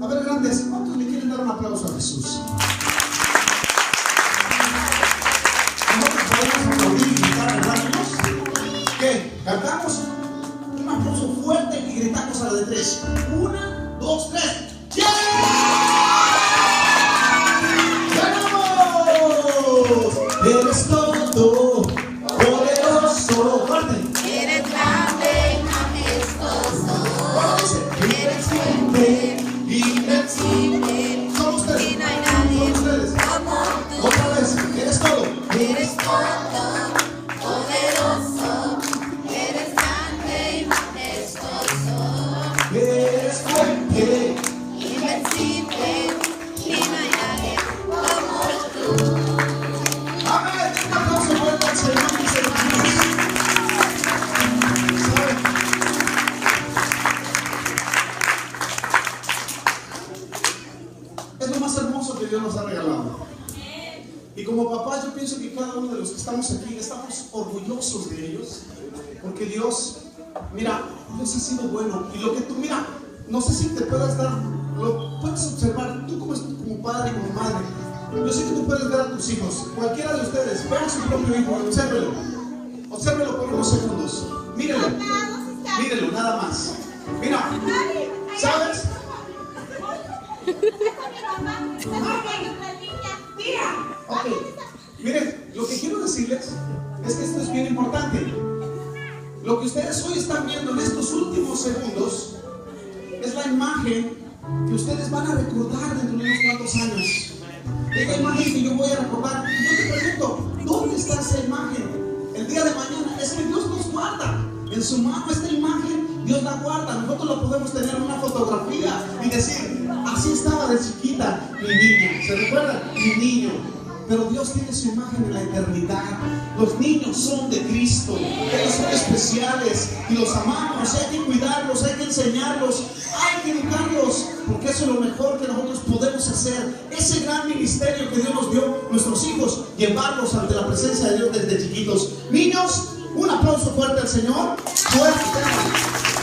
A ver, grandes, ¿cuántos le quieren dar un aplauso a Jesús? Nosotros podemos aplaudir y gritar, ¿verdad, amigos? ¿Qué? ¿Cantamos? Un aplauso fuerte y gritamos a la de 3. 1, 2, 3. ¡Yeah! ¡Ganamos! Eres todo poderoso. Fuerte. Eres grande y majestuoso. Eres fuerte, invencible. Son ustedes. Y no hay nadie Son ustedes. como tú. Otra vez. Eres todo. Eres todo poderoso. Eres grande y majestuoso. Eres fuerte. Invencible. Y no hay nadie como tú. Amén. Un aplauso fuerte al Señor, mis hermanos. ¿Saben? Es lo más hermoso que Dios nos ha regalado. Y como papás, yo pienso que cada uno de los que estamos aquí estamos orgullosos de ellos. Porque Dios, mira, Dios ha sido bueno. Y lo que tú, mira, no sé si te puedas dar, lo puedes observar, tú como padre y como madre. Yo sé que tú puedes ver a tus hijos, cualquiera de ustedes, vean a su propio hijo, obsérvelo. Obsérvelo por unos segundos. Mírelo, mírelo, nada más. Mira, ¿sabes? Ok, miren, lo que quiero decirles es que esto es bien importante. Lo que ustedes hoy están viendo en estos últimos segundos es la imagen que ustedes van a recordar dentro de unos cuantos años. Es la imagen que yo voy a recordar. Y yo te pregunto, ¿dónde está esa imagen? El día de mañana es que Dios nos guarda. En su mano esta imagen, Dios la guarda. Nosotros la podemos tener en una fotografía y decir, así estaba de chiquita mi niña. ¿Se recuerdan? Mi niño. Pero Dios tiene su imagen en la eternidad. Los niños son de Cristo. Ellos son especiales y los amamos. Hay que cuidarlos, hay que enseñarlos, hay que educarlos, porque eso es lo mejor que nosotros podemos hacer. Ese gran ministerio que Dios nos dio, nuestros hijos, llevarlos ante la presencia de Dios desde chiquitos. Niños, un aplauso fuerte al Señor. Fuerte.